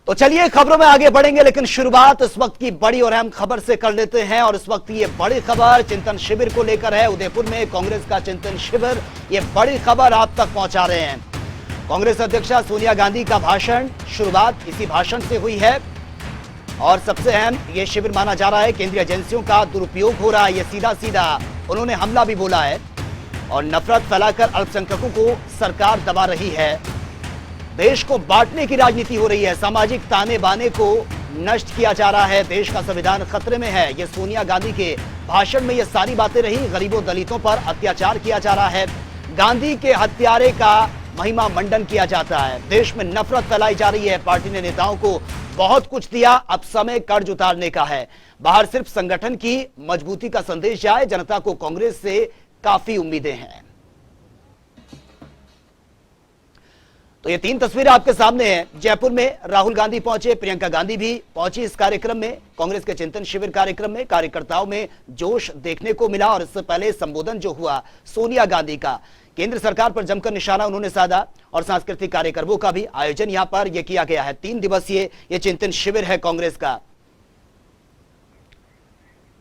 तो चलिए खबरों में आगे बढ़ेंगे, लेकिन शुरुआत इस वक्त की बड़ी और अहम खबर से कर लेते हैं। और इस वक्त ये बड़ी खबर चिंतन शिविर को लेकर है। उदयपुर में कांग्रेस का चिंतन शिविर, ये बड़ी खबर आप तक पहुंचा रहे हैं। कांग्रेस अध्यक्षा सोनिया गांधी का भाषण, शुरुआत इसी भाषण से हुई है। और सबसे अहम ये शिविर माना जा रहा है केंद्रीय एजेंसियों का दुरुपयोग हो रहा है, ये सीधा सीधा उन्होंने हमला भी बोला है। और नफरत फैलाकर अल्पसंख्यकों को सरकार दबा रही है, देश को बांटने की राजनीति हो रही है, सामाजिक ताने बाने को नष्ट किया जा रहा है, देश का संविधान खतरे में है। ये सोनिया गांधी के भाषण में ये सारी बातें रही। गरीबों दलितों पर अत्याचार किया जा रहा है, गांधी के हत्यारे का महिमा मंडन किया जाता है, देश में नफरत फैलाई जा रही है। पार्टी ने नेताओं को बहुत कुछ दिया, अब समय कर्ज उतारने का है। बाहर सिर्फ संगठन की मजबूती का संदेश जाए, जनता को कांग्रेस से काफी उम्मीदें हैं। तो ये तीन तस्वीरें आपके सामने हैं। जयपुर में राहुल गांधी पहुंचे, प्रियंका गांधी भी पहुंची इस कार्यक्रम में। कांग्रेस के चिंतन शिविर कार्यक्रम में कार्यकर्ताओं में जोश देखने को मिला। और इससे पहले संबोधन जो हुआ सोनिया गांधी का, केंद्र सरकार पर जमकर निशाना उन्होंने साधा। और सांस्कृतिक कार्यक्रमों का भी आयोजन यहां पर यह किया गया है। 3 दिवसीय ये चिंतन शिविर है कांग्रेस का।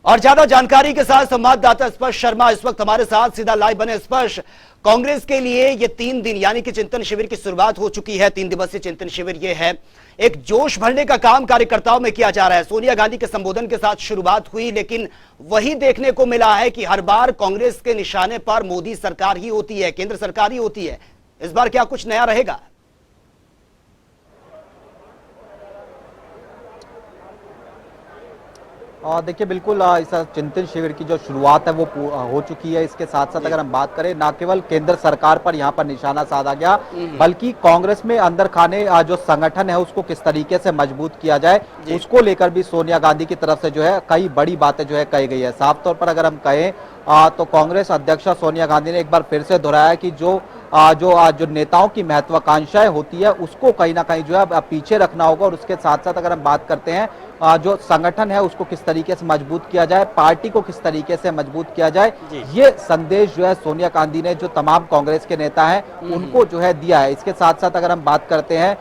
और ज्यादा जानकारी के साथ संवाददाता स्पर्श शर्मा इस वक्त हमारे साथ सीधा लाइव बने। स्पर्श, कांग्रेस के लिए ये 3 दिन यानी कि चिंतन शिविर की शुरुआत हो चुकी है। 3 दिवसीय चिंतन शिविर ये है, एक जोश भरने का काम कार्यकर्ताओं में किया जा रहा है। सोनिया गांधी के संबोधन के साथ शुरुआत हुई, लेकिन वही देखने को मिला है कि हर बार कांग्रेस के निशाने पर मोदी सरकार ही होती है, केंद्र सरकार ही होती है। इस बार क्या कुछ नया रहेगा? देखिए बिल्कुल इस चिंतन शिविर की जो शुरुआत है वो हो चुकी है। इसके साथ साथ अगर हम बात करें, ना केवल केंद्र सरकार पर यहाँ पर निशाना साधा गया, बल्कि कांग्रेस में अंदर खाने जो संगठन है उसको किस तरीके से मजबूत किया जाए, उसको लेकर भी सोनिया गांधी की तरफ से जो है कई बड़ी बातें जो है कही गई है। साफ तौर पर अगर हम कहें तो कांग्रेस अध्यक्षा सोनिया गांधी ने एक बार फिर से दोहराया कि जो नेताओं की महत्वाकांक्षाएं होती है उसको कहीं ना कहीं जो है पीछे रखना होगा। और उसके साथ साथ अगर हम बात करते हैं जो संगठन है उसको किस तरीके से मजबूत किया जाए, पार्टी को किस तरीके से मजबूत किया जाए, ये संदेश जो है सोनिया गांधी ने जो तमाम कांग्रेस के नेता हैं उनको जो है दिया है। इसके साथ साथ अगर हम बात करते हैं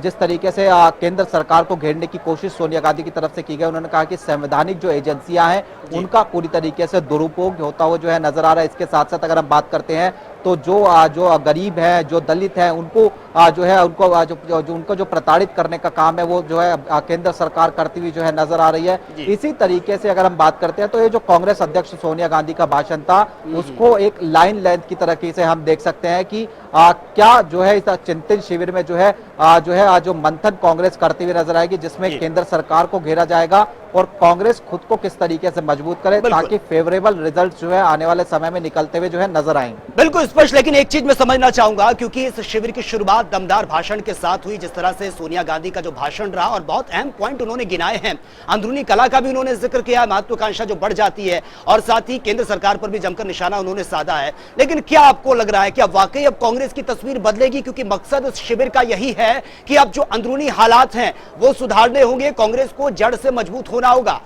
जिस तरीके से केंद्र सरकार को घेरने की कोशिश सोनिया गांधी की तरफ से की गई, उन्होंने कहा कि संवैधानिक जो एजेंसियां हैं उनका पूरी तरीके से दुरुपयोग होता हुआ जो है नजर आ रहा है। इसके साथ साथ अगर हम बात करते हैं तो जो गरीब हैं, जो दलित हैं, उनको जो है उनको जो प्रताड़ित करने का काम है वो जो है केंद्र सरकार करती हुई जो है नजर आ रही है। इसी तरीके से अगर हम बात करते हैं तो ये जो कांग्रेस अध्यक्ष सोनिया गांधी का भाषण था उसको एक लाइन लेंथ की तरीके से हम देख सकते हैं कि क्या जो है इस चिंतन शिविर में जो है जो मंथन कांग्रेस करती हुई नजर आएगी, जिसमें केंद्र सरकार को घेरा जाएगा और कांग्रेस खुद को किस तरीके से मजबूत करे ताकि फेवरेबल रिजल्ट जो है आने वाले समय में निकलते हुए जो है नजर आएंगे। बिल्कुल स्पष्ट, लेकिन एक चीज मैं समझना चाहूंगा, क्योंकि इस शिविर की शुरुआत दमदार भाषण के साथ हुई, जिस तरह से सोनिया गांधी का जो भाषण रहा और बहुत अहम पॉइंट उन्होंने गिनाए हैं, अंदरूनी कला का भी उन्होंने जिक्र किया, महत्वाकांक्षा जो बढ़ जाती है, और साथ ही केंद्र सरकार पर भी जमकर निशाना उन्होंने साधा है। लेकिन क्या आपको लग रहा है कि अब वाकई अब कांग्रेस की तस्वीर बदलेगी? क्योंकि मकसद इस शिविर का यही है कि अब जो अंदरूनी हालात हैं वो सुधारने होंगे, कांग्रेस को जड़ से मजबूत होना होगा।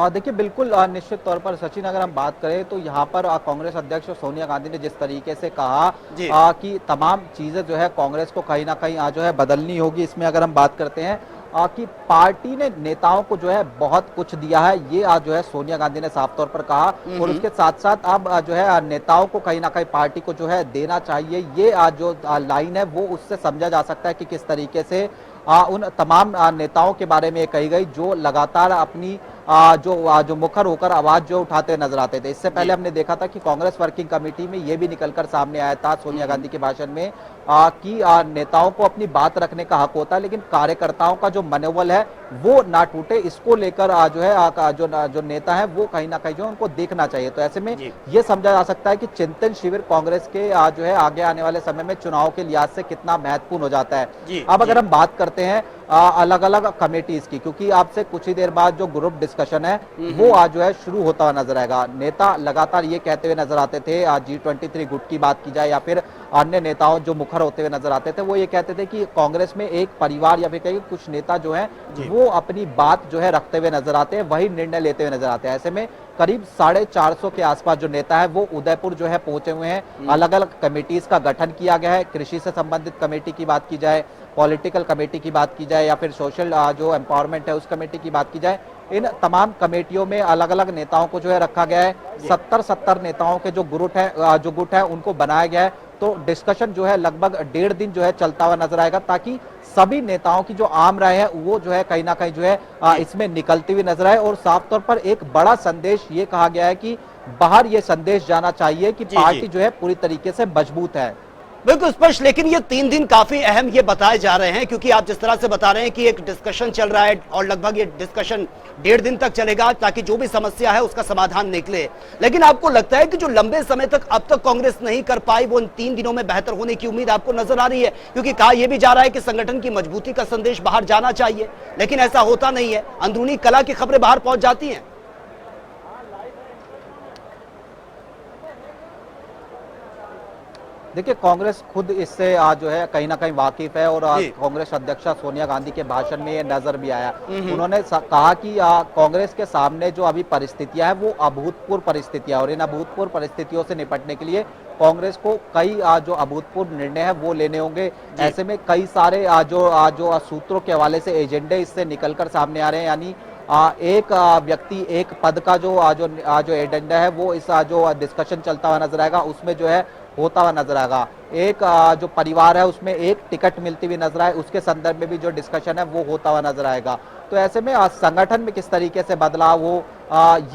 देखिए बिल्कुल निश्चित तौर पर सचिन, अगर हम बात करें तो यहाँ पर कांग्रेस अध्यक्ष सोनिया गांधी ने जिस तरीके से कहा कि तमाम चीजें जो है कांग्रेस को कहीं ना कहीं जो है बदलनी होगी। इसमें अगर हम बात करते हैं कि पार्टी ने नेताओं को जो है बहुत कुछ दिया है, ये आज जो है सोनिया गांधी ने साफ तौर पर कहा। और उसके साथ साथ अब जो है नेताओं को कहीं ना कहीं पार्टी को जो है देना चाहिए, ये आज जो लाइन है वो उससे समझा जा सकता है कि किस तरीके से उन तमाम नेताओं के बारे में कही गई जो लगातार अपनी जो मुखर होकर आवाज जो उठाते नजर आते थे। इससे पहले हमने देखा था कि कांग्रेस वर्किंग कमेटी में यह भी निकलकर सामने आया था सोनिया गांधी के भाषण में कि नेताओं को अपनी बात रखने का हक होता है, लेकिन कार्यकर्ताओं का जो मनोबल है वो ना टूटे, इसको लेकर जो है जो नेता है वो कहीं ना कहीं जो उनको देखना चाहिए। तो ऐसे में ये समझा जा सकता है कि चिंतन शिविर कांग्रेस के जो है आगे आने वाले समय में चुनाव के लिहाज से कितना महत्वपूर्ण हो जाता है। अब अगर हम बात करते हैं अलग अलग कमेटीज की, क्योंकि आपसे कुछ ही देर बाद जो ग्रुप डिस्कशन है वो आज जो है शुरू होता हुआ नजर आएगा। नेता लगातार ये कहते हुए नजर आते थे, G23 गुट की बात की जाए या फिर अन्य नेताओं जो मुखर होते हुए नजर आते थे, वो ये कहते थे कि कांग्रेस में एक परिवार या फिर कहीं कुछ नेता जो है वो अपनी बात जो है रखते हुए नजर आते हैं, वही निर्णय लेते हुए नजर आते हैं। ऐसे में करीब 450 के आसपास जो नेता है वो उदयपुर जो है पहुंचे हुए हैं। अलग अलग कमेटीज का गठन किया गया है। कृषि से संबंधित कमेटी की बात की जाए, पॉलिटिकल कमेटी की बात की जाए, या फिर सोशल जो एम्पावरमेंट है उस कमेटी की बात की जाए, इन तमाम कमेटियों में अलग अलग नेताओं को जो है रखा गया है। 70 नेताओं के जो गुट है उनको बनाया गया है। तो डिस्कशन जो है लगभग 1.5 दिन जो है चलता हुआ नजर आएगा, ताकि सभी नेताओं की जो आम राय है वो जो है कहीं ना कहीं जो है इसमें निकलती हुई नजर आए। और साफ तौर पर एक बड़ा संदेश ये कहा गया है कि बाहर ये संदेश जाना चाहिए कि पार्टी जो है पूरी तरीके से मजबूत है। बिल्कुल स्पष्ट। लेकिन ये 3 दिन काफी अहम ये बताए जा रहे हैं, क्योंकि आप जिस तरह से बता रहे हैं कि एक डिस्कशन चल रहा है और लगभग ये डिस्कशन 1.5 दिन तक चलेगा ताकि जो भी समस्या है उसका समाधान निकले। लेकिन आपको लगता है कि जो लंबे समय तक अब तक कांग्रेस नहीं कर पाई वो इन 3 दिनों में बेहतर होने की उम्मीद आपको नजर आ रही है? क्योंकि कहा यह भी जा रहा है कि संगठन की मजबूती का संदेश बाहर जाना चाहिए, लेकिन ऐसा होता नहीं है। अंदरूनी कला की खबरें बाहर पहुंच जाती हैं। देखिए, कांग्रेस खुद इससे जो है कहीं ना कहीं वाकिफ है, और कांग्रेस अध्यक्षा सोनिया गांधी के भाषण में ये नजर भी आया। उन्होंने कहा कि कांग्रेस के सामने जो अभी परिस्थितियां हैं वो अभूतपूर्व परिस्थितियां, और इन अभूतपूर्व परिस्थितियों से निपटने के लिए कांग्रेस को कई जो अभूतपूर्व निर्णय है वो लेने होंगे। ऐसे में कई सारे जो सूत्रों के हवाले से एजेंडे इससे निकलकर सामने आ रहे हैं। यानी एक व्यक्ति एक पद का जो एजेंडा है वो इस जो डिस्कशन चलता हुआ नजर आएगा उसमें जो है होता हुआ नजर आएगा। एक जो परिवार है उसमें एक टिकट मिलती हुई नजर आए, उसके संदर्भ में भी जो डिस्कशन है वो होता हुआ नजर आएगा। तो ऐसे में संगठन में किस तरीके से बदलाव हो,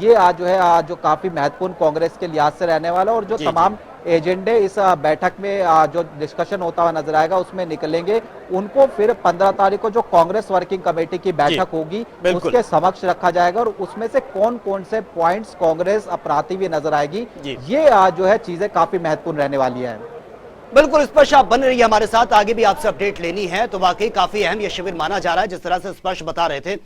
ये जो है जो काफी महत्वपूर्ण कांग्रेस के लिहाज से रहने वाला, और जो तमाम एजेंडे इस बैठक में जो डिस्कशन होता हुआ नजर आएगा उसमें निकलेंगे, उनको फिर 15 तारीख को जो कांग्रेस वर्किंग कमेटी की बैठक होगी उसके समक्ष रखा जाएगा, और उसमें से कौन कौन से पॉइंट्स कांग्रेस अपनाती हुई नजर आएगी, ये जो है चीजें काफी महत्वपूर्ण रहने वाली है। बिल्कुल स्पष्ट, आप बन रही है हमारे साथ, आगे भी आपसे अपडेट लेनी है। तो वाकई काफी अहम ये शिविर माना जा रहा है, जिस तरह से स्पष्ट बता रहे थे